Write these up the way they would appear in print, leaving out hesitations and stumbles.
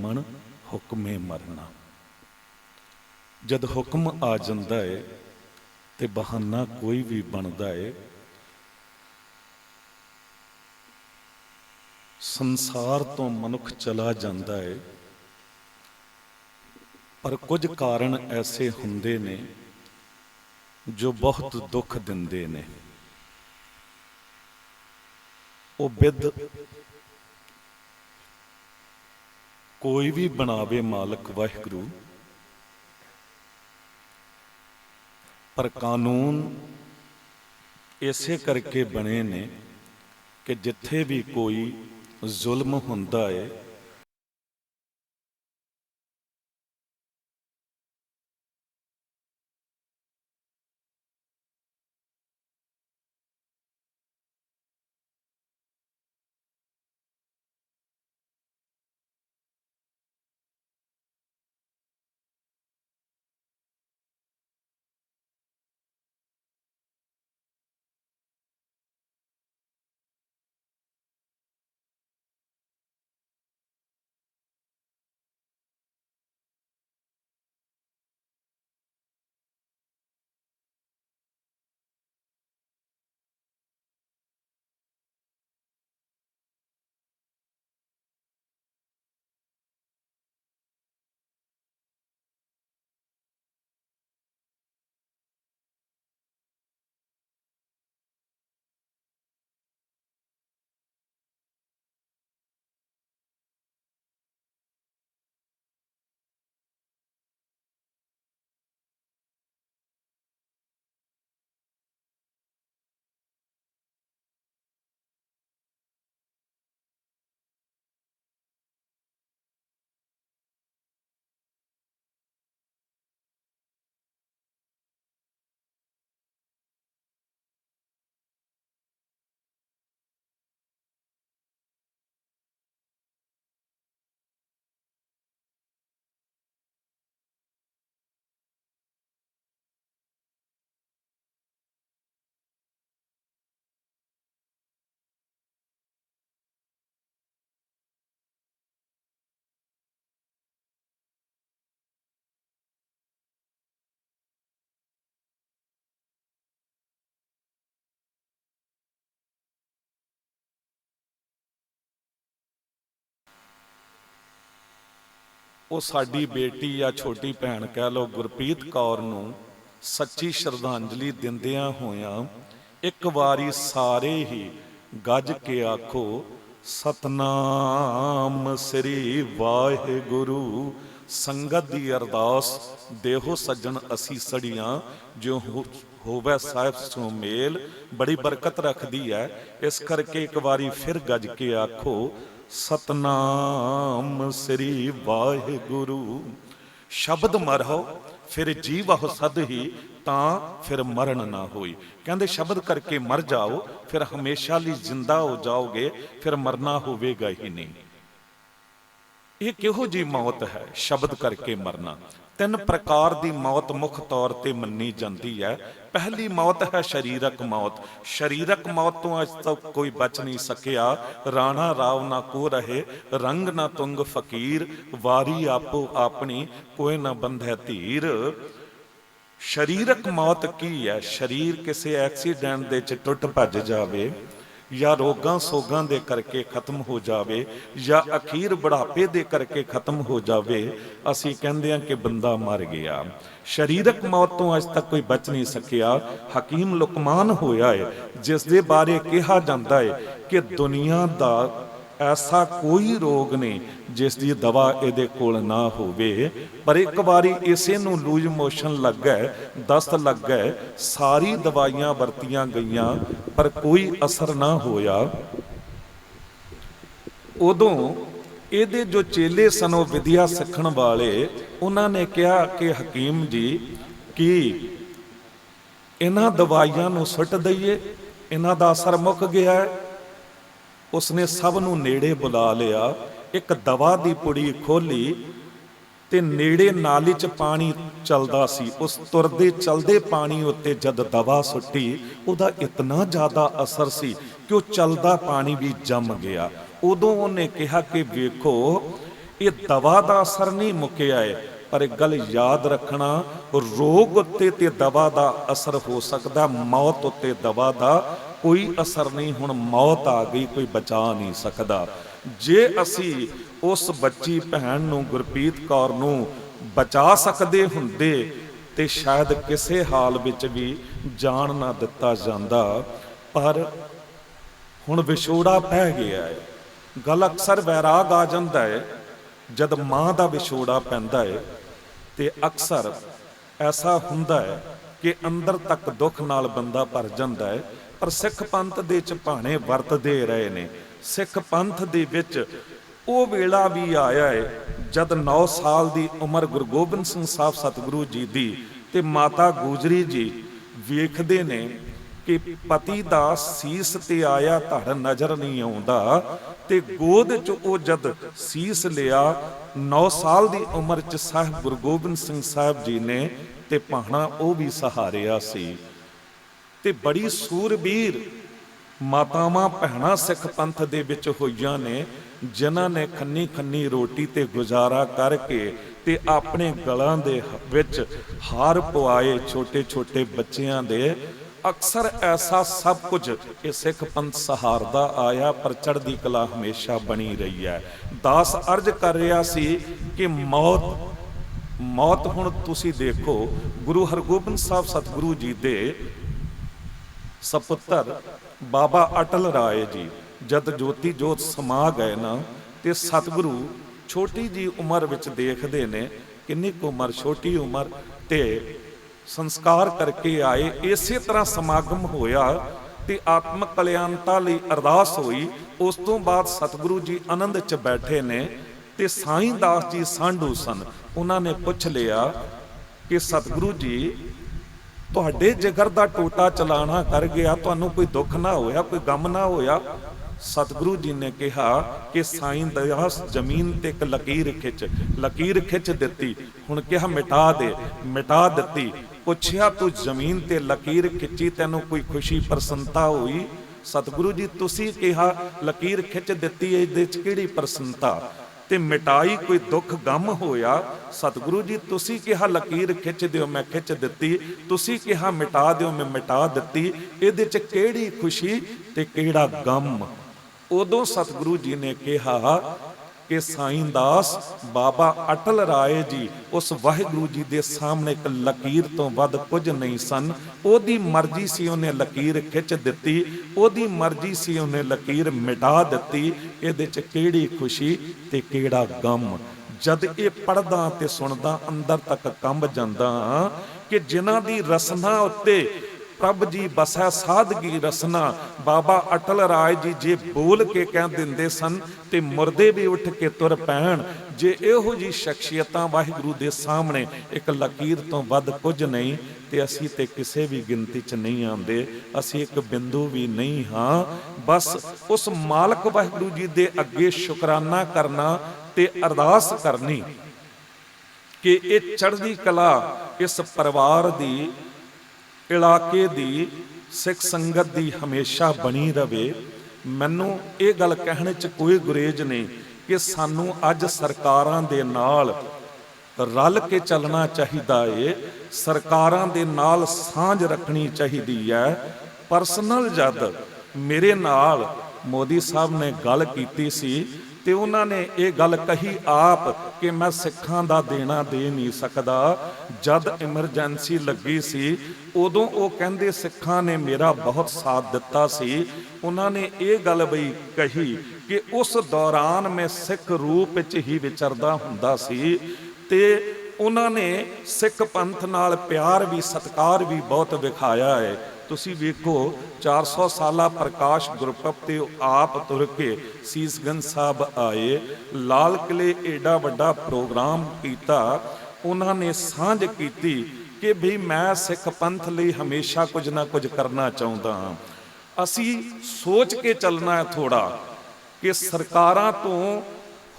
ਜੀਵਨ ਹੁਕਮੇ ਮਰਨਾ। जद हुक्म आ जाता है तो बहाना कोई भी बनता है। संसार तो मनुख चला जाता है, पर कुछ कारण ऐसे हुंदे ने जो बहुत दुख दिंदे ने। वो बिद कोई भी बनावे मालक वाहिगुरू, पर कानून इसे करके बने ने कि जिथे भी कोई जुल्म हुंदा है ਉਹ ਸਾਡੀ ਬੇਟੀ ਜਾਂ ਛੋਟੀ ਭੈਣ ਕਹਿ ਲਓ ਗੁਰਪ੍ਰੀਤ ਕੌਰ ਨੂੰ ਸੱਚੀ ਸ਼ਰਧਾਂਜਲੀ ਦਿੰਦਿਆਂ ਹੋਇਆਂ ਇੱਕ ਵਾਰੀ ਸਾਰੇ ਹੀ ਗੱਜ ਕੇ ਆਖੋ ਸਤਨਾਮ ਸ੍ਰੀ ਵਾਹਿਗੁਰੂ। ਸੰਗਤ ਦੀ ਅਰਦਾਸ ਦੇਹੋ ਸੱਜਣ ਅਸੀਂ ਸੜੀਆਂ ਜੋ ਹੋਵੇ ਸਾਹਿਬ ਸੋ ਮੇਲ, ਬੜੀ ਬਰਕਤ ਰੱਖਦੀ ਹੈ। ਇਸ ਕਰਕੇ ਇੱਕ ਵਾਰੀ ਫਿਰ ਗੱਜ ਕੇ ਆਖੋ ਸਤਨਾਮ ਸ੍ਰੀ ਵਾਹਿਗੁਰੂ। ਸ਼ਬਦ ਮਰਹੁ ਫਿਰ ਜੀਵਹੁ ਸਦ ਹੀ, ਤਾਂ ਫਿਰ ਮਰਨ ਨਾ ਹੋਈ। ਕਹਿੰਦੇ ਸ਼ਬਦ ਕਰਕੇ ਮਰ ਜਾਓ ਫਿਰ ਹਮੇਸ਼ਾ ਲਈ ਜਿੰਦਾ ਹੋ ਜਾਓਗੇ, ਫਿਰ ਮਰਨਾ ਹੋਵੇਗਾ ਹੀ ਨਹੀਂ। ਇਹ ਕਿਹੋ ਜਿਹੀ ਮੌਤ ਹੈ ਸ਼ਬਦ ਕਰਕੇ ਮਰਨਾ? ਤਿੰਨ ਪ੍ਰਕਾਰ ਦੀ ਮੌਤ ਮੁੱਖ ਤੌਰ ਤੇ ਮੰਨੀ ਜਾਂਦੀ ਹੈ। ਪਹਿਲੀ ਮੌਤ ਹੈ ਸਰੀਰਕ ਮੌਤ। ਸਰੀਰਕ ਮੌਤ ਤੋਂ ਅੱਜ ਤੱਕ ਕੋਈ ਬਚ ਨਹੀਂ ਸਕਿਆ। ਰਾਣਾ ਰਾਵ ਨਾ ਕੋ ਰਹੇ ਰੰਗ ਨਾ ਤੁੰਗ ਫਕੀਰ, ਵਾਰੀ ਆਪੋ ਆਪਣੀ ਕੋਈ ਨਾ ਬੰਧੈ ਧੀਰ। ਸਰੀਰਕ ਮੌਤ ਕੀ ਹੈ? ਸਰੀਰ ਕਿਸੇ ਐਕਸੀਡੈਂਟ ਦੇ ਚ ਟੁੱਟ ਭੱਜ ਜਾਵੇ, ਜਾਂ ਰੋਗਾਂ ਸੋਗਾਂ ਦੇ ਕਰਕੇ ਖਤਮ ਹੋ ਜਾਵੇ, ਜਾਂ ਅਖੀਰ ਬੁਢਾਪੇ ਦੇ ਕਰਕੇ ਖਤਮ ਹੋ ਜਾਵੇ, ਅਸੀਂ ਕਹਿੰਦੇ ਹਾਂ ਕਿ ਬੰਦਾ ਮਰ ਗਿਆ। ਸਰੀਰਕ ਮੌਤ ਤੋਂ ਅੱਜ ਤੱਕ ਕੋਈ ਬਚ ਨਹੀਂ ਸਕਿਆ। ਹਕੀਮ ਲੁਕਮਾਨ ਹੋਇਆ ਹੈ ਜਿਸ ਦੇ ਬਾਰੇ ਕਿਹਾ ਜਾਂਦਾ ਹੈ ਕਿ ਦੁਨੀਆ ਦਾ ਐਸਾ ਕੋਈ ਰੋਗ ਨਹੀਂ ਜਿਸ ਦੀ ਦਵਾ ਇਹਦੇ ਕੋਲ ਨਾ ਹੋਵੇ। ਪਰ ਇੱਕ ਵਾਰੀ ਇਸੇ ਨੂੰ ਲੂਜ਼ ਮੋਸ਼ਨ ਲੱਗ ਗਏ, ਦਸਤ ਲੱਗ ਗਏ, ਸਾਰੀ ਦਵਾਈਆਂ ਵਰਤੀਆਂ ਗਈਆਂ ਪਰ ਕੋਈ ਅਸਰ ਨਾ ਹੋਇਆ। ਉਦੋਂ ਇਹਦੇ ਜੋ ਚੇਲੇ ਸਨ ਉਹ ਵਿਦਿਆ ਸਿੱਖਣ ਵਾਲੇ, ਉਹਨਾਂ ਨੇ ਕਿਹਾ ਕਿ ਹਕੀਮ ਜੀ ਕੀ ਇਹਨਾਂ ਦਵਾਈਆਂ ਨੂੰ ਸੁੱਟ ਦਈਏ, ਇਹਨਾਂ ਦਾ ਅਸਰ ਮੁੱਕ ਗਿਆ ਹੈ। ਉਸਨੇ ਸਭ ਨੂੰ ਨੇੜੇ ਬੁਲਾ ਲਿਆ, ਇੱਕ ਦਵਾ ਦੀ ਪੁੜੀ ਖੋਲੀ ਤੇ ਨੇੜੇ ਨਾਲੀ 'ਚ ਪਾਣੀ ਚੱਲਦਾ ਸੀ। ਉਸ ਤੁਰਦੇ ਚਲਦੇ ਪਾਣੀ ਉੱਤੇ ਜਦ ਦਵਾ ਸੁੱਟੀ, ਉਹਦਾ ਇਤਨਾ ਜ਼ਿਆਦਾ ਅਸਰ ਸੀ ਕਿ ਉਹ ਚੱਲਦਾ ਪਾਣੀ ਵੀ ਜੰਮ ਗਿਆ। ਉਦੋਂ ਉਹਨੇ ਕਿਹਾ ਕਿ ਵੇਖੋ ਇਹ ਦਵਾ ਦਾ ਅਸਰ ਨਹੀਂ ਮੁੱਕਿਆ ਹੈ, ਪਰ ਇੱਕ ਗੱਲ ਯਾਦ ਰੱਖਣਾ, ਰੋਗ ਉੱਤੇ ਤੇ ਦਵਾ ਦਾ ਅਸਰ ਹੋ ਸਕਦਾ, ਮੌਤ ਉੱਤੇ ਦਵਾ ਦਾ ਕੋਈ ਅਸਰ ਨਹੀਂ। ਹੁਣ ਮੌਤ ਆ ਗਈ, ਕੋਈ ਬਚਾ ਨਹੀਂ ਸਕਦਾ। ਜੇ ਅਸੀਂ ਉਸ ਬੱਚੀ ਭੈਣ ਨੂੰ, ਗੁਰਪ੍ਰੀਤ ਕੌਰ ਨੂੰ ਬਚਾ ਸਕਦੇ ਹੁੰਦੇ ਤੇ ਸ਼ਾਇਦ ਕਿਸੇ ਹਾਲ ਵਿੱਚ ਵੀ ਜਾਣ ਨਾ ਦਿੱਤਾ ਜਾਂਦਾ। ਪਰ ਹੁਣ ਵਿਛੋੜਾ ਪੈ ਗਿਆ ਹੈ। ਗੱਲ ਅਕਸਰ ਵੈਰਾਗ ਆ ਜਾਂਦਾ ਹੈ ਜਦ ਮਾਂ ਦਾ ਵਿਛੋੜਾ ਪੈਂਦਾ ਹੈ, ਤੇ ਅਕਸਰ ਐਸਾ ਹੁੰਦਾ ਹੈ ਕਿ ਅੰਦਰ ਤੱਕ ਦੁੱਖ ਨਾਲ ਬੰਦਾ ਭਰ ਜਾਂਦਾ ਹੈ। ਪਰ ਸਿੱਖ ਪੰਥ ਦੇ ਚ ਭਾਣੇ ਵਰਤਦੇ ਰਹੇ ਨੇ। ਸਿੱਖ ਪੰਥ ਦੇ ਵਿੱਚ ਉਹ ਵੇਲਾ ਵੀ ਆਇਆ ਹੈ ਜਦ 9 ਸਾਲ ਦੀ ਉਮਰ ਗੁਰੂ ਗੋਬਿੰਦ ਸਿੰਘ ਸਾਹਿਬ ਸਤਿਗੁਰੂ ਜੀ ਦੀ ਤੇ ਮਾਤਾ ਗੁਜਰੀ ਜੀ ਵੇਖਦੇ ਨੇ ਕਿ ਪਤੀ ਦਾ ਸੀਸ ਤੇ ਆਇਆ ਧੜ ਨਜ਼ਰ ਨਹੀਂ ਆਉਂਦਾ, ਤੇ ਗੋਦ ਚ ਉਹ ਜਦ ਸੀਸ ਲਿਆ 9 ਸਾਲ ਦੀ ਉਮਰ ਚ ਸਾਹਿਬ ਗੁਰੂ ਗੋਬਿੰਦ ਸਿੰਘ ਸਾਹਿਬ ਜੀ ਨੇ ਤੇ ਭਾਣਾ ਉਹ ਵੀ ਸਹਾਰਿਆ ਸੀ। ਤੇ ਬੜੀ ਸੂਰਬੀਰ ਮਾਤਾਵਾਂ ਭੈਣਾਂ ਸਿੱਖ ਪੰਥ ਦੇ ਵਿੱਚ ਹੋਈਆਂ ਨੇ, ਜਿਨ੍ਹਾਂ ਨੇ ਖੰਨੀ ਖੰਨੀ ਰੋਟੀ ਤੇ ਗੁਜ਼ਾਰਾ ਕਰਕੇ ਤੇ ਆਪਣੇ ਗਲਾਂ ਦੇ ਵਿੱਚ ਹਾਰ ਪਵਾਏ ਛੋਟੇ ਛੋਟੇ ਬੱਚਿਆਂ ਦੇ। ਅਕਸਰ ਐਸਾ ਸਭ ਕੁਝ ਇਹ ਸਿੱਖ ਪੰਥ ਸਹਾਰਦਾ ਆਇਆ, ਪਰ ਚੜ੍ਹਦੀ ਕਲਾ ਹਮੇਸ਼ਾ ਬਣੀ ਰਹੀ ਹੈ। ਦਾਸ ਅਰਜ਼ ਕਰ ਰਿਹਾ ਸੀ ਕਿ ਮੌਤ ਹੁਣ ਤੁਸੀਂ ਦੇਖੋ, ਗੁਰੂ ਹਰਗੋਬਿੰਦ ਸਾਹਿਬ ਸਤਿਗੁਰੂ ਜੀ ਦੇ ਸਪੁੱਤਰ ਬਾਬਾ ਅਟਲ ਰਾਏ ਜੀ ਜਦ ਜੋਤੀ ਜੋਤ ਸਮਾ ਗਏ ਨਾ, ਤੇ ਸਤਿਗੁਰੂ ਛੋਟੀ ਜੀ ਉਮਰ ਵਿੱਚ ਦੇਖਦੇ ਨੇ, ਕਿੰਨੀ ਕੁ ਉਮਰ, ਛੋਟੀ ਉਮਰ, ਤੇ ਸੰਸਕਾਰ ਕਰਕੇ ਆਏ। ਇਸੇ ਤਰ੍ਹਾਂ ਸਮਾਗਮ ਹੋਇਆ ਤੇ ਆਤਮਿਕ ਕਲਿਆਣਤਾ ਲਈ ਅਰਦਾਸ ਹੋਈ। ਉਸ ਤੋਂ ਬਾਅਦ ਸਤਿਗੁਰੂ ਜੀ ਆਨੰਦ 'ਚ ਬੈਠੇ ਨੇ ਤੇ ਸਾਈਂ ਦਾਸ ਜੀ ਸਾਂਢੂ ਸਨ। ਉਹਨਾਂ ਨੇ ਪੁੱਛ ਲਿਆ ਕਿ ਸਤਿਗੁਰੂ ਜੀ, ਤੁਹਾਡੇ ਜਿਗਰ ਦਾ ਟੋਟਾ ਚਲਾਣਾ ਕਰ ਗਿਆ, ਤੁਹਾਨੂੰ ਕੋਈ ਦੁੱਖ ਨਾ ਹੋਇਆ, ਕੋਈ ਗਮ ਨਾ ਹੋਇਆ? ਸਤਿਗੁਰੂ ਜੀ ਨੇ ਕਿਹਾ ਕਿ ਸਾਈਂ ਦਾਸ ਜ਼ਮੀਨ ਤੇ ਇੱਕ ਲਕੀਰ ਖਿੱਚ ਦਿੱਤੀ। ਹੁਣ ਕਿਹਾ ਮਿਟਾ ਦੇ, ਮਿਟਾ ਦਿੱਤੀ। ਪੁੱਛਿਆ ਤੂੰ ਜ਼ਮੀਨ ਤੇ ਲਕੀਰ ਖਿੱਚੀ, ਤੈਨੂੰ ਕੋਈ ਖੁਸ਼ੀ ਪ੍ਰਸੰਨਤਾ ਹੋਈ? ਸਤਿਗੁਰੂ ਜੀ ਤੁਸੀਂ ਕਿਹਾ ਲਕੀਰ ਖਿੱਚ ਦਿੱਤੀ, ਇਹਦੇ 'ਚ ਕਿਹੜੀ ਪ੍ਰਸੰਨਤਾ? ਤੇ ਮਿਟਾਈ ਕੋਈ ਦੁੱਖ ਗਮ ਹੋਇਆ? ਸਤਿਗੁਰੂ ਜੀ ਤੁਸੀਂ ਕਿਹਾ ਲਕੀਰ ਖਿੱਚ ਦਿਓ, ਮੈਂ ਖਿੱਚ ਦਿੱਤੀ। ਤੁਸੀਂ ਕਿਹਾ ਮਿਟਾ ਦਿਓ, ਮੈਂ ਮਿਟਾ ਦਿੱਤੀ। ਇਹਦੇ 'ਚ ਕਿਹੜੀ ਖੁਸ਼ੀ ਤੇ ਕਿਹੜਾ ਗਮ? ਉਦੋਂ ਸਤਿਗੁਰੂ ਜੀ ਨੇ ਕਿਹਾ ਕਿ ਸਾਈਂ ਦਾਸ ਬਾਬਾ ਅਟਲ ਰਾਏ ਜੀ ਉਸ ਵਾਹਿਗੁਰੂ ਜੀ ਦੇ ਸਾਹਮਣੇ ਇੱਕ ਲਕੀਰ ਤੋਂ ਵੱਧ ਕੁਝ ਨਹੀਂ ਸਨ। ਉਹਦੀ ਮਰਜ਼ੀ ਸੀ, ਉਹਨੇ ਲਕੀਰ ਖਿੱਚ ਦਿੱਤੀ। ਉਹਦੀ ਮਰਜ਼ੀ ਸੀ, ਉਹਨੇ ਲਕੀਰ ਮਿਟਾ ਦਿੱਤੀ। ਇਹਦੇ 'ਚ ਕਿਹੜੀ ਖੁਸ਼ੀ ਤੇ ਕਿਹੜਾ ਗਮ? ਜਦ ਇਹ ਪੜ੍ਹਦਾ ਤੇ ਸੁਣਦਾ ਅੰਦਰ ਤੱਕ ਕੰਬ ਜਾਂਦਾ ਕਿ ਜਿਨ੍ਹਾਂ ਦੀ ਰਸਨਾ ਉੱਤੇ ਪ੍ਰਭ ਜੀ ਬਸੈ ਸਾਧਗੀ ਰਸਨਾ। ਬਾਬਾ ਅਟਲ ਰਾਏ ਜੀ ਜੇ ਬੋਲ ਕੇ ਕਹਿ ਦਿੰਦੇ ਸਨ ਤੇ ਮੁਰਦੇ ਵੀ ਉੱਠ ਕੇ ਤੁਰ ਪੈਣ। ਜੇ ਇਹੋ ਜੀ ਸ਼ਖਸੀਅਤਾਂ ਵਾਹਿਗੁਰੂ ਦੇ ਸਾਹਮਣੇ ਇੱਕ ਲਕੀਰ ਤੋਂ ਵੱਧ ਕੁਝ ਨਹੀਂ, ਤੇ ਅਸੀਂ ਤੇ ਕਿਸੇ ਵੀ ਗਿਣਤੀ 'ਚ ਨਹੀਂ ਆਉਂਦੇ। ਅਸੀਂ ਇੱਕ ਬਿੰਦੂ ਵੀ ਨਹੀਂ ਹਾਂ। ਬਸ ਉਸ ਮਾਲਕ ਵਾਹਿਗੁਰੂ ਜੀ ਦੇ ਅੱਗੇ ਸ਼ੁਕਰਾਨਾ ਕਰਨਾ ਤੇ ਅਰਦਾਸ ਕਰਨੀ ਕਿ ਇਹ ਚੜ੍ਹਦੀ ਕਲਾ ਇਸ ਪਰਿਵਾਰ ਦੀ, ਇਲਾਕੇ ਦੀ, ਸਿੱਖ ਸੰਗਤ ਦੀ ਹਮੇਸ਼ਾ ਬਣੀ ਰਵੇ। ਮੈਨੂੰ ਇਹ ਗੱਲ ਕਹਿਣ 'ਚ ਕੋਈ ਗੁਰੇਜ਼ ਨਹੀਂ ਕਿ ਸਾਨੂੰ ਅੱਜ ਸਰਕਾਰਾਂ ਦੇ ਨਾਲ ਰਲ ਕੇ ਚੱਲਣਾ ਚਾਹੀਦਾ ਏ। ਸਰਕਾਰਾਂ ਦੇ ਨਾਲ ਸਾਂਝ ਰੱਖਣੀ ਚਾਹੀਦੀ ਹੈ। ਪਰਸਨਲ ਜਦ ਮੇਰੇ ਨਾਲ ਮੋਦੀ ਸਾਹਿਬ ਨੇ ਗੱਲ ਕੀਤੀ ਸੀ ਤੇ ਉਹਨਾਂ ਨੇ ਇਹ ਗੱਲ ਕਹੀ ਆਪ ਕਿ ਮੈਂ ਸਿੱਖਾਂ ਦਾ ਦੇਣਾ ਦੇ ਨਹੀਂ ਸਕਦਾ। ਜਦ ਐਮਰਜੈਂਸੀ ਲੱਗੀ ਸੀ ਉਦੋਂ ਉਹ ਕਹਿੰਦੇ ਸਿੱਖਾਂ ਨੇ ਮੇਰਾ ਬਹੁਤ ਸਾਥ ਦਿੱਤਾ ਸੀ। ਉਹਨਾਂ ਨੇ ਇਹ ਗੱਲ ਵੀ ਕਹੀ ਕਿ ਉਸ ਦੌਰਾਨ ਮੈਂ ਸਿੱਖ ਰੂਪ ਵਿੱਚ ਹੀ ਵਿਚਰਦਾ ਹੁੰਦਾ ਸੀ ਤੇ ਉਹਨਾਂ ਨੇ ਸਿੱਖ ਪੰਥ ਨਾਲ ਪਿਆਰ ਵੀ ਸਤਿਕਾਰ ਵੀ ਬਹੁਤ ਵਿਖਾਇਆ ਹੈ। ਤੁਸੀਂ ਵੇਖੋ 400 ਸਾਲਾ ਪ੍ਰਕਾਸ਼ ਗੁਰਪੁਰਬ ਤੇ ਆਪ ਤੁਰ ਕੇ ਸੀਸਗੰਜ ਸਾਹਿਬ ਆਏ, ਲਾਲ ਕਿਲੇ ਏਡਾ ਵੱਡਾ ਪ੍ਰੋਗਰਾਮ ਕੀਤਾ। ਉਹਨਾਂ ਨੇ ਸਾਂਝ ਕੀਤੀ ਕਿ ਵੀ ਮੈਂ ਸਿੱਖ ਪੰਥ ਲਈ ਹਮੇਸ਼ਾ ਕੁਝ ਨਾ ਕੁਝ ਕਰਨਾ ਚਾਹੁੰਦਾ ਹਾਂ। ਅਸੀਂ ਸੋਚ ਕੇ ਚੱਲਣਾ ਹੈ ਥੋੜਾ ਕਿ ਸਰਕਾਰਾਂ ਤੋਂ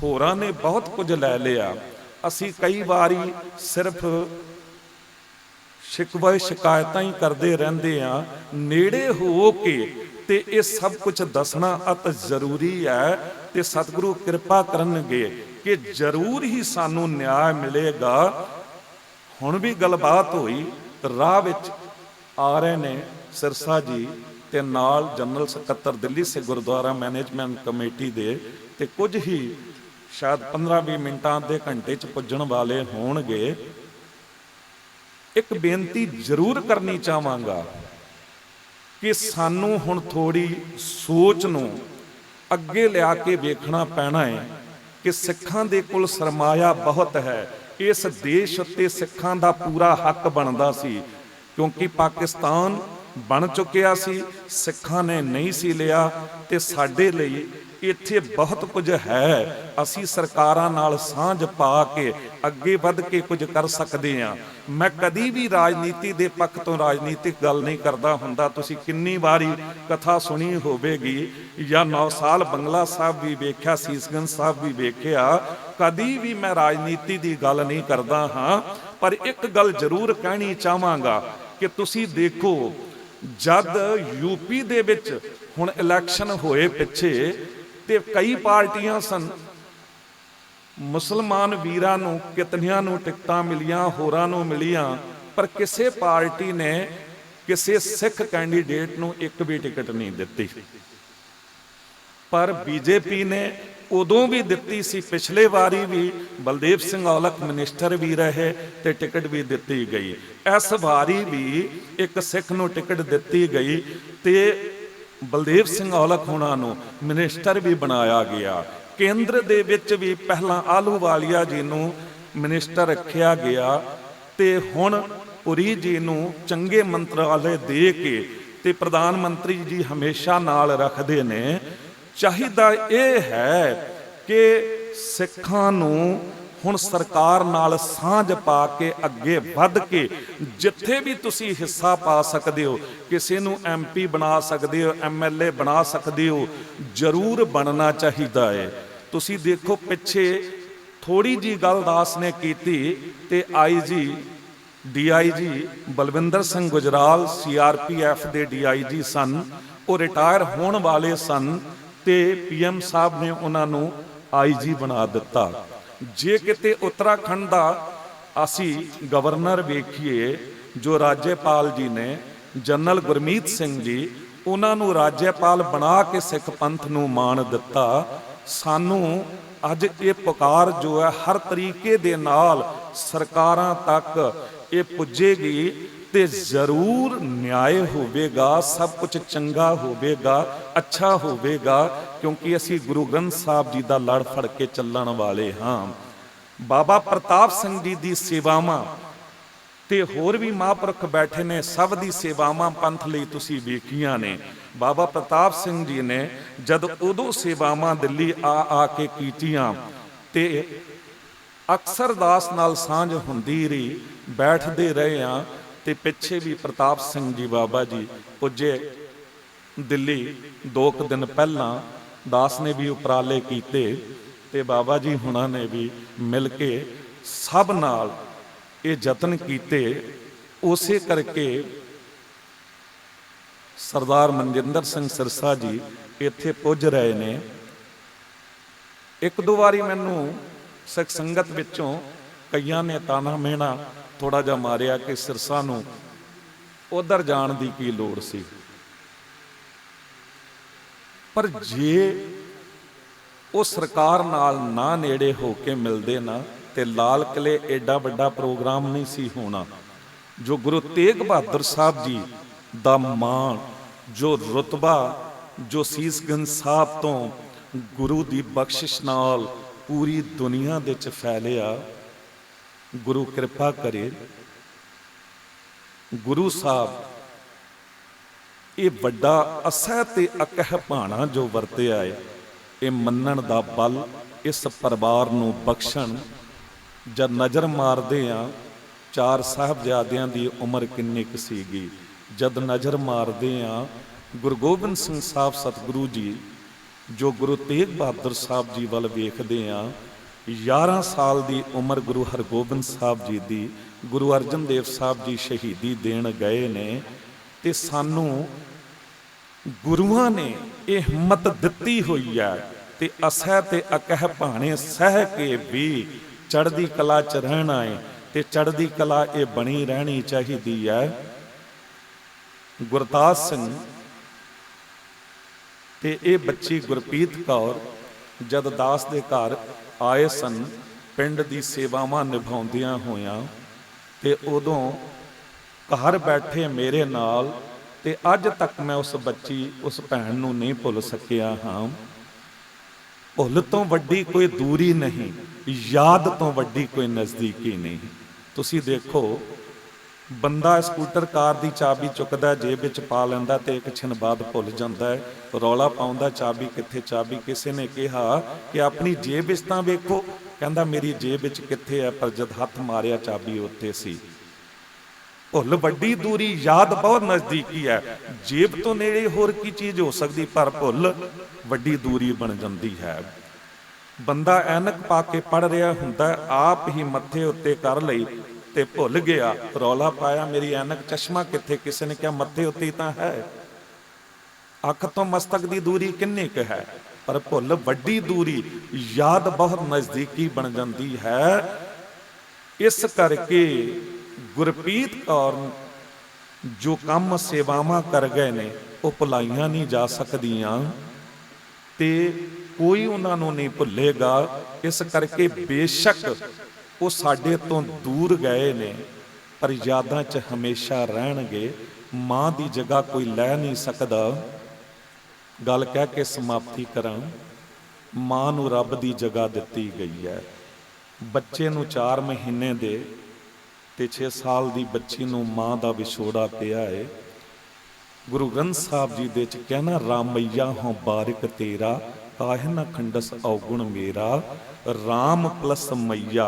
ਹੋਰਾਂ ਨੇ ਬਹੁਤ ਕੁਝ ਲੈ ਲਿਆ। ਅਸੀਂ ਕਈ ਵਾਰੀ ਸਿਰਫ ਸ਼ਿਕਵਾ ਸ਼ਿਕਾਇਤਾਂ ਹੀ ਕਰਦੇ ਰਹਿੰਦੇ ਆ। ਨੇੜੇ ਹੋ ਕੇ ਤੇ ਇਹ ਸਭ ਕੁਝ ਦੱਸਣਾ ਅਤ ਜ਼ਰੂਰੀ ਹੈ ਤੇ ਸਤਿਗੁਰੂ ਕਿਰਪਾ ਕਰਨਗੇ कि जरूर ही सानू न्याय मिलेगा। हुण भी गलबात हुई, राह विच आ रहे ने सिरसा जी ते नाल जनरल सकत्तर दिल्ली से गुरुद्वारा मैनेजमेंट कमेटी दे, ते कुछ ही शायद 15-20 मिनटां अद्धे घंटे च पुजण वाले होणगे। एक बेनती जरूर करनी चाहांगा कि सानू हुण थोड़ी सोच नूं अगे लिया के वेखना पैना है कि सिखां दे कोल सरमाया बहुत है। इस देश उत्ते सिखां दा पूरा हक बनदा सी, क्योंकि पाकिस्तान बन चुकिया सी, सिखां ने नहीं सी लिया। ते साडे लई इत्थे बहुत कुछ है, असी सरकारां नाल सांझ पा के अगे वध के कुछ कर सकते हैं। मैं कदी भी राजनीति दे पक्ष तो राजनीतिक गल नहीं करदा हुंदा। तुसीं किन्नी वारी कथा सुनी होवेगी या 9 साल बंगला साहब भी वेख्या, सीसगंज साहब भी वेख्या, कदी भी मैं राजनीति की गल नहीं करदा हाँ। पर एक गल जरूर कहनी चाहांगा कि तुसीं देखो, जद यूपी दे विच हुण इलैक्शन होए पिछे ते कई पार्टियां सन, मुसलमान वीरां नूं कितनियां नूं टिकटां मिलियां, होरां नूं मिलियां, पर किसी पार्टी ने किसी सिख कैंडीडेट नूं एक भी टिकट नहीं दित्ती। पर बीजेपी ने उदों भी दित्ती सी, पिछले वारी भी बलदेव सिंह औलख मिनिस्टर भी रहे ते टिकट भी दित्ती गई। इस वारी भी एक सिख नूं टिकट दित्ती गई ते बलदेव सिंह औलख होना नूं मिनिस्टर भी बनाया गया। केंद्र दे विच भी पहला आलूवालिया जी नूं मिनिस्टर रखिया गया ते हुण पुरी जी नूं चंगे मंत्रालय दे के ते प्रधानमंत्री जी हमेशा नाल रखदे ने। चाहिदा यह है कि सिखां नूं हुण सरकार नाल सांझ पा के अगे वध के जिथे भी तुसी हिस्सा पा सकते हो, किसी नूं MP बना सकते हो, MLA बना सकते हो, जरूर बनना चाहिदा है। तुसी देखो पिछे थोड़ी जी गल दास ने कीती ते IG DIG Balwinder Singh Gujral CRPF दे DIG सन, वो रिटायर होने वाले सन ते PM साहब ने उन्होंने IG बना दिता। जे किते उत्तराखंड का असी गवर्नर वेखीए, जो राज्यपाल जी ने जनरल गुरमीत सिंह जी, उन्होंने राज्यपाल बना के सिख पंथ नूं मान दिता। सानू अज ये पुकार जो है हर तरीके दे नाल सरकारां तक ये पुजेगी ते जरूर न्याय होवेगा, सब कुछ चंगा होवेगा, अच्छा होवेगा, क्योंकि असी गुरु ग्रंथ साहब जी दा लड़ फड़ के चलण वाले हाँ। बाबा प्रताप सिंह जी दी सेवावां ते होर भी महापुरख बैठे ने, सब दी सेवावां पंथ लई तुसी वेखियां ने। बाबा प्रताप सिंह जी ने जद उदों सेवावां दिल्ली आ के कीतियां ते अक्सर दास नाल सांझ हुंदी रही, बैठते रहे हाँ। ते पिछे भी प्रताप सिंह जी बाबा जी पुजे दिल्ली 2 दिन पहला, दास ने भी उपराले कीते ते बाबा जी हुणां ने भी मिल के सब नाल ये जतन कीते। उसे करके सरदार मनजिंदर सिंह सिरसा जी इत्थे पुज रहे ने। एक दो बारी मैनू सिख संगत विचों कईयां ने ताना मेहना थोड़ा जा मारिया कि सिरसा नूं उधर जाण दी की लोड़ सी। पर जे वो सरकार नाल ना नेड़े हो के मिलते ना ते लाल किले एडा वड्डा प्रोग्राम नहीं सी होना। जो गुरु तेग बहादुर साहब जी दा मान, जो रुतबा, जो सीसगंज साहब तो गुरु दी बख्शिश नाल पूरी दुनिया दे च फैलिया। गुरु कृपा करे, गुरु साहब ये वड्डा असह ते अकह भाणा जो वरतिया है, ये मन्नण दा बल इस परिवार नूं बख्शण। जब नज़र मारदे आ 4 साहबजादियां दी उम्र किन्नी क सीगी, जद नज़र मारदे आ गुरु गोबिंद सिंह साहब सतगुरु जी, जो गुरु तेग बहादुर साहब जी वल वेखदे आ, 11 साल की उम्र गुरु हरगोबिंद साहब जी दी, गुरु अर्जन देव साहब जी शहीदी देण गए ने। ते सानू गुरुआं ने ये हिम्मत दिती हुई है ਤੇ ਅਸਹਿ ਤੇ ਅਕਹਿ ਭਾਣੇ ਸਹਿ ਕੇ ਵੀ ਚੜ੍ਹਦੀ ਕਲਾ 'ਚ ਰਹਿਣਾ ਏ। ਤੇ ਚੜ੍ਹਦੀ ਕਲਾ ਇਹ ਬਣੀ ਰਹਿਣੀ ਚਾਹੀਦੀ ਹੈ। ਗੁਰਦਾਸ ਸਿੰਘ ਤੇ ਇਹ ਬੱਚੀ ਗੁਰਪ੍ਰੀਤ ਕੌਰ ਜਦ ਦਾਸ ਦੇ ਘਰ ਆਏ ਸਨ ਪਿੰਡ ਦੀ ਸੇਵਾਵਾਂ ਨਿਭਾਉਂਦਿਆਂ ਹੋਇਆਂ, ਤੇ ਉਦੋਂ ਘਰ ਬੈਠੇ ਮੇਰੇ ਨਾਲ, ਤੇ ਅੱਜ ਤੱਕ ਮੈਂ ਉਸ ਬੱਚੀ ਉਸ ਭੈਣ ਨੂੰ ਨਹੀਂ ਭੁੱਲ ਸਕਿਆ ਹਾਂ। ਭੁੱਲ ਤੋਂ ਵੱਡੀ ਕੋਈ ਦੂਰੀ ਨਹੀਂ, ਯਾਦ ਤੋਂ ਵੱਡੀ ਕੋਈ ਨਜ਼ਦੀਕੀ ਨਹੀਂ। ਤੁਸੀਂ ਦੇਖੋ, ਬੰਦਾ ਸਕੂਟਰ ਕਾਰ ਦੀ ਚਾਬੀ ਚੁੱਕਦਾ, ਜੇਬ ਵਿੱਚ ਪਾ ਲੈਂਦਾ ਤੇ ਇੱਕ ਛਿਨ ਬਾਅਦ ਭੁੱਲ ਜਾਂਦਾ ਹੈ, ਰੌਲਾ ਪਾਉਂਦਾ ਚਾਬੀ ਕਿੱਥੇ, ਚਾਬੀ ਕਿਸੇ ਨੇ ਕਿਹਾ ਕਿ ਆਪਣੀ ਜੇਬ ਵਿੱਚ ਤਾਂ ਵੇਖੋ, ਕਹਿੰਦਾ ਮੇਰੀ ਜੇਬ ਵਿੱਚ ਕਿੱਥੇ ਹੈ, ਪਰ ਜਦ ਹੱਥ ਮਾਰਿਆ ਚਾਬੀ ਉੱਥੇ ਸੀ। ਭੁੱਲ ਵੱਡੀ ਦੂਰੀ, ਯਾਦ ਬਹੁਤ ਨਜ਼ਦੀਕੀ ਹੈ। ਜੇਬ ਤੋਂ ਨੇੜੇ ਹੋਰ ਕੀ ਚੀਜ਼ ਹੋ ਸਕਦੀ, ਪਰ ਭੁੱਲ ਵੱਡੀ ਦੂਰੀ ਬਣ ਜਾਂਦੀ ਹੈ। ਬੰਦਾ ਐਨਕ ਪਾ ਕੇ ਪੜ੍ਹ ਰਿਹਾ ਹੁੰਦਾ, ਆਪ ਹੀ ਮੱਥੇ ਉੱਤੇ ਕਰ ਲਈ ਤੇ ਭੁੱਲ ਗਿਆ, ਰੌਲਾ ਪਾਇਆ ਮੇਰੀ ਐਨਕ, ਚਸ਼ਮਾ ਕਿੱਥੇ, ਕਿਸੇ ਨੇ ਕਿਹਾ ਮੱਥੇ ਉੱਤੇ ਹੀ ਤਾਂ ਹੈ। ਅੱਖ ਤੋਂ ਮਸਤਕ ਦੀ ਦੂਰੀ ਕਿੰਨੀ ਕੁ ਹੈ, ਪਰ ਭੁੱਲ ਵੱਡੀ ਦੂਰੀ, ਯਾਦ ਬਹੁਤ ਨਜ਼ਦੀਕੀ ਬਣ ਜਾਂਦੀ ਹੈ। ਇਸ ਕਰਕੇ ਗੁਰਪ੍ਰੀਤ ਕੌਰ ਜੋ ਕੰਮ ਸੇਵਾਵਾਂ ਕਰ ਗਏ ਨੇ ਉਹ ਭੁਲਾਈਆਂ ਨਹੀਂ ਜਾ ਸਕਦੀਆਂ, ਤੇ ਕੋਈ ਉਹਨਾਂ ਨੂੰ ਨਹੀਂ ਭੁੱਲੇਗਾ। ਇਸ ਕਰਕੇ ਬੇਸ਼ੱਕ ਉਹ ਸਾਡੇ ਤੋਂ ਦੂਰ ਗਏ ਨੇ, ਪਰ ਯਾਦਾਂ 'ਚ ਹਮੇਸ਼ਾ ਰਹਿਣਗੇ। ਮਾਂ ਦੀ ਜਗ੍ਹਾ ਕੋਈ ਲੈ ਨਹੀਂ ਸਕਦਾ। ਗੱਲ ਕਹਿ ਕੇ ਸਮਾਪਤੀ ਕਰਾਂ। ਮਾਂ ਨੂੰ ਰੱਬ ਦੀ ਜਗ੍ਹਾ ਦਿੱਤੀ ਗਈ ਹੈ। ਬੱਚੇ ਨੂੰ 4 ਮਹੀਨੇ ਦੇ ਤੇ 6 ਸਾਲ ਦੀ ਬੱਚੀ ਨੂੰ ਮਾਂ ਦਾ ਵਿਛੋੜਾ ਪਿਆ ਹੈ। ਗੁਰੂ ਗ੍ਰੰਥ ਸਾਹਿਬ ਜੀ ਦੇ 'ਚ ਕਹਿਣਾ, ਰਾਮਈਆ ਹੋਂ ਬਾਰਿਕ ਤੇਰਾ, ਕਾਹੇ ਨਾ ਖੰਡਸ ਔਗੁਣ ਮੇਰਾ। ਰਾਮ ਪਲਸ ਮਈਆ,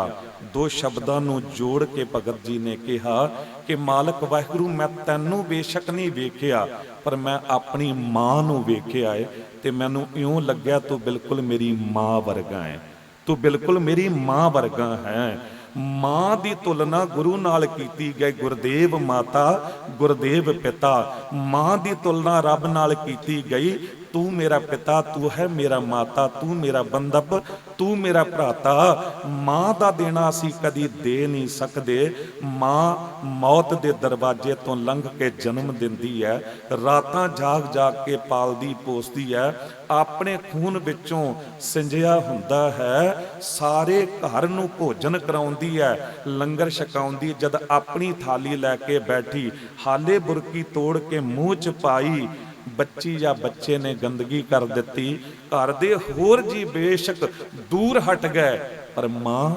2 ਸ਼ਬਦਾਂ ਨੂੰ ਜੋੜ ਕੇ ਭਗਤ ਜੀ ਨੇ ਕਿਹਾ ਕਿ ਮਾਲਕ ਵਾਹਿਗੁਰੂ, ਮੈਂ ਤੈਨੂੰ ਬੇਸ਼ੱਕ ਨਹੀਂ ਵੇਖਿਆ, ਪਰ ਮੈਂ ਆਪਣੀ ਮਾਂ ਨੂੰ ਵੇਖਿਆ ਏ, ਤੇ ਮੈਨੂੰ ਇਉਂ ਲੱਗਿਆ ਤੂੰ ਬਿਲਕੁਲ ਮੇਰੀ ਮਾਂ ਵਰਗਾ ਹੈ, ਤੂੰ ਬਿਲਕੁਲ ਮੇਰੀ ਮਾਂ ਵਰਗਾ ਹੈ। ਮਾਂ ਦੀ ਤੁਲਨਾ ਗੁਰੂ ਨਾਲ ਕੀਤੀ ਗਈ, ਗੁਰਦੇਵ ਮਾਤਾ ਗੁਰਦੇਵ ਪਿਤਾ। ਮਾਂ ਦੀ ਤੁਲਨਾ ਰੱਬ ਨਾਲ ਕੀਤੀ ਗਈ, ਤੂੰ ਮੇਰਾ ਪਿਤਾ, ਤੂੰ ਹੈ ਮੇਰਾ ਮਾਤਾ, ਤੂੰ ਮੇਰਾ ਬੰਧਪ, ਤੂੰ ਮੇਰਾ ਭਰਾਤਾ। ਮਾਂ ਦਾ ਦੇਣਾ ਅਸੀਂ ਕਦੀ ਦੇ ਨਹੀਂ ਸਕਦੇ। ਮਾਂ ਮੌਤ ਦੇ ਦਰਵਾਜ਼ੇ ਤੋਂ ਲੰਘ ਕੇ ਜਨਮ ਦਿੰਦੀ ਹੈ, ਰਾਤਾਂ ਜਾਗ ਜਾਗ ਕੇ ਪਾਲਦੀ ਪੋਸਦੀ ਹੈ, ਆਪਣੇ ਖੂਨ ਵਿੱਚੋਂ ਸਿੰਜਿਆ ਹੁੰਦਾ ਹੈ, ਸਾਰੇ ਘਰ ਨੂੰ ਭੋਜਨ ਕਰਾਉਂਦੀ ਹੈ, ਲੰਗਰ ਛਕਾਉਂਦੀ। ਜਦ ਆਪਣੀ ਥਾਲੀ ਲੈ ਕੇ ਬੈਠੀ, ਹਾਲੇ ਬੁਰਕੀ ਤੋੜ ਕੇ ਮੂੰਹ 'ਚ ਪਾਈ, ਬੱਚੀ ਜਾਂ ਬੱਚੇ ਨੇ ਗੰਦਗੀ ਕਰ ਦਿੱਤੀ, ਘਰ ਦੇ ਹੋਰ ਜੀ ਬੇਸ਼ੱਕ ਦੂਰ ਹਟ ਗਏ, ਪਰ ਮਾਂ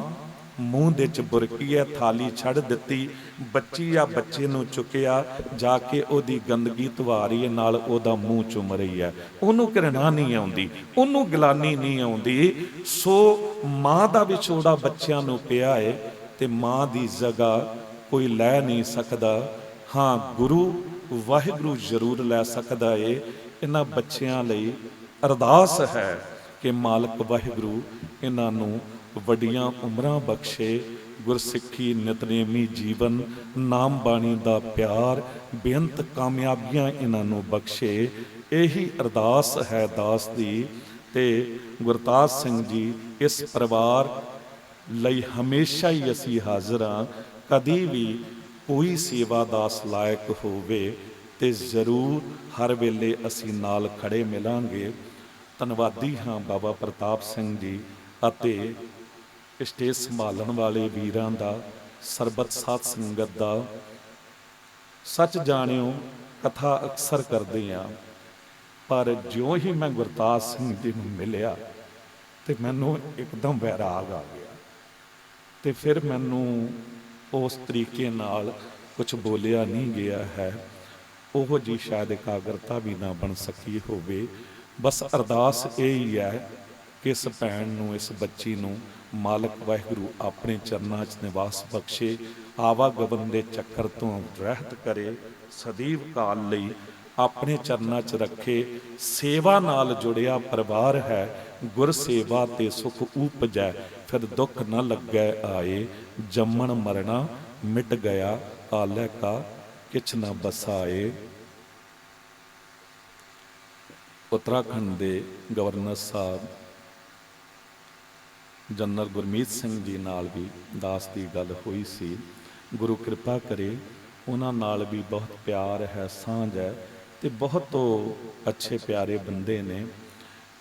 ਮੂੰਹ ਦੇ 'ਚ ਬੁਰਕੀ ਹੈ, ਥਾਲੀ ਛੱਡ ਦਿੱਤੀ, ਬੱਚੀ ਜਾਂ ਬੱਚੇ ਨੂੰ ਚੁੱਕਿਆ, ਜਾ ਕੇ ਉਹਦੀ ਗੰਦਗੀ ਧਵਾ ਰਹੀ ਹੈ, ਨਾਲ ਉਹਦਾ ਮੂੰਹ ਚੁੰਮ ਰਹੀ ਹੈ। ਉਹਨੂੰ ਘਿਰਣਾ ਨਹੀਂ ਆਉਂਦੀ, ਉਹਨੂੰ ਗਿਲਾਨੀ ਨਹੀਂ ਆਉਂਦੀ। ਸੋ ਮਾਂ ਦਾ ਵਿਛੋੜਾ ਬੱਚਿਆਂ ਨੂੰ ਪਿਆ ਹੈ, ਤੇ ਮਾਂ ਦੀ ਜਗ੍ਹਾ ਕੋਈ ਲੈ ਨਹੀਂ ਸਕਦਾ। ਹਾਂ, ਗੁਰੂ ਵਾਹਿਗੁਰੂ ਜ਼ਰੂਰ ਲੈ ਸਕਦਾ ਏ। ਇਹਨਾਂ ਬੱਚਿਆਂ ਲਈ ਅਰਦਾਸ ਹੈ ਕਿ ਮਾਲਕ ਵਾਹਿਗੁਰੂ ਇਹਨਾਂ ਨੂੰ ਵੱਡੀਆਂ ਉਮਰਾਂ ਬਖਸ਼ੇ, ਗੁਰਸਿੱਖੀ, ਨਿਤਨੇਮੀ ਜੀਵਨ, ਨਾਮ ਬਾਣੀ ਦਾ ਪਿਆਰ, ਬੇਅੰਤ ਕਾਮਯਾਬੀਆਂ ਇਹਨਾਂ ਨੂੰ ਬਖਸ਼ੇ। ਇਹੀ ਅਰਦਾਸ ਹੈ ਦਾਸ ਦੀ। ਤੇ ਗੁਰਦਾਸ ਸਿੰਘ ਜੀ ਇਸ ਪਰਿਵਾਰ ਲਈ ਹਮੇਸ਼ਾ ਹੀ ਅਸੀਂ ਹਾਜ਼ਰ ਹਾਂ। ਕਦੀ ਵੀ ਕੋਈ ਸੇਵਾ ਦਾਸ ਲਾਇਕ ਹੋਵੇ ਤੇ ਜ਼ਰੂਰ ਹਰ ਵੇਲੇ ਅਸੀਂ ਨਾਲ ਖੜੇ ਮਿਲਾਂਗੇ। ਧੰਨਵਾਦੀ ਹਾਂ ਬਾਬਾ ਪ੍ਰਤਾਪ ਸਿੰਘ ਜੀ ਅਤੇ ਸਟੇਜ ਸੰਭਾਲਣ ਵਾਲੇ ਵੀਰਾਂ ਦਾ, ਸਰਬਤ ਸਾਧ ਸੰਗਤ ਦਾ। ਸੱਚ ਜਾਣਿਓ, ਕਥਾ ਅਕਸਰ ਕਰਦੇ ਹਾਂ, ਪਰ ਜਿਉਂ ਹੀ ਮੈਂ ਗੁਰਦਾਸ ਸਿੰਘ ਜੀ ਨੂੰ ਮਿਲਿਆ ਤੇ ਮੈਨੂੰ ਇੱਕਦਮ ਵੈਰਾਗ ਆ ਗਿਆ, ਤੇ ਫਿਰ ਮੈਨੂੰ ਉਸ ਤਰੀਕੇ ਨਾਲ ਕੁਝ ਬੋਲਿਆ ਨਹੀਂ ਗਿਆ ਹੈ। ਉਹੋ ਜੀ ਸ਼ਾਇਦ ਇਕਾਗਰਤਾ ਵੀ ਨਾ ਬਣ ਸਕੀ ਹੋਵੇ। ਬਸ ਅਰਦਾਸ ਇਹ ਹੀ ਹੈ ਕਿ ਇਸ ਭੈਣ ਨੂੰ, ਇਸ ਬੱਚੀ ਨੂੰ ਮਾਲਕ ਵਾਹਿਗੁਰੂ ਆਪਣੇ ਚਰਨਾਂ 'ਚ ਨਿਵਾਸ ਬਖਸ਼ੇ, ਆਵਾਗਮਨ ਦੇ ਚੱਕਰ ਤੋਂ ਰਹਿਤ ਕਰੇ, ਸਦੀਵ ਕਾਲ ਲਈ ਆਪਣੇ ਚਰਨਾਂ 'ਚ ਰੱਖੇ। ਸੇਵਾ ਨਾਲ ਜੁੜਿਆ ਪਰਿਵਾਰ ਹੈ, ਗੁਰ ਸੇਵਾ ਤੇ ਸੁਖ ਉਪਜੈ, ਫਿਰ ਦੁੱਖ ਨ ਲੱਗੈ ਆਏ, ਜੰਮਣ ਮਰਣਾ ਮਿਟ ਗਿਆ, ਕਾਲੈ ਕਾ ਕਿਛ ਨ ਬਸਾਏ। ਉੱਤਰਾਖੰਡ ਦੇ ਗਵਰਨਰ ਸਾਹਿਬ ਜਨਰਲ ਗੁਰਮੀਤ ਸਿੰਘ ਜੀ ਨਾਲ ਵੀ ਦਾਸ ਦੀ ਗੱਲ ਹੋਈ ਸੀ। ਗੁਰੂ ਕਿਰਪਾ ਕਰੇ, ਉਹਨਾਂ ਨਾਲ ਵੀ ਬਹੁਤ ਪਿਆਰ ਹੈ, ਸਾਂਝ ਹੈ, ਤੇ ਬਹੁਤ ਉਹ ਅੱਛੇ ਪਿਆਰੇ ਬੰਦੇ ਨੇ।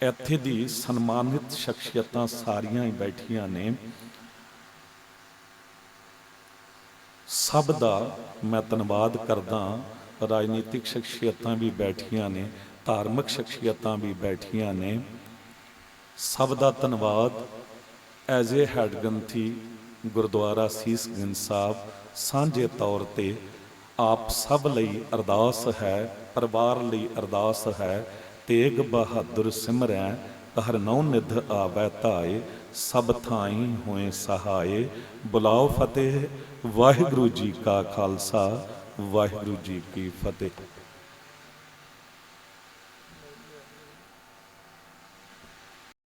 ਇੱਥੇ ਦੀ ਸਨਮਾਨਿਤ ਸ਼ਖਸੀਅਤਾਂ ਸਾਰੀਆਂ ਹੀ ਬੈਠੀਆਂ ਨੇ। ਸਭ ਦਾ ਮੈਂ ਧੰਨਵਾਦ ਕਰਦਾ। ਰਾਜਨੀਤਿਕ ਸ਼ਖਸੀਅਤਾਂ ਵੀ ਬੈਠੀਆਂ ਨੇ, ਧਾਰਮਿਕ ਸ਼ਖਸੀਅਤਾਂ ਵੀ ਬੈਠੀਆਂ ਨੇ। ਸਭ ਦਾ ਧੰਨਵਾਦ। ਐਜ਼ ਏ ਹੈਡ ਗ੍ਰੰਥੀ ਗੁਰਦੁਆਰਾ ਸੀਸ ਗੰਜ ਸਾਹਿਬ, ਸਾਂਝੇ ਤੌਰ 'ਤੇ ਆਪ ਸਭ ਲਈ ਅਰਦਾਸ ਹੈ, ਪਰਿਵਾਰ ਲਈ ਅਰਦਾਸ ਹੈ। ਤੇਗ ਬਹਾਦਰ ਸਿਮਰੈ ਹਰ ਨੌ ਨਿਧ ਆਵੈ ਧਾਏ, ਸਭ ਥਾਈ ਹੋਏ ਸਹਾਏ। ਬੁਲਾਓ ਫਤਿਹ। ਵਾਹਿਗੁਰੂ ਜੀ ਕਾ ਖਾਲਸਾ, ਵਾਹਿਗੁਰੂ ਜੀ ਕੀ ਫਤਿਹ।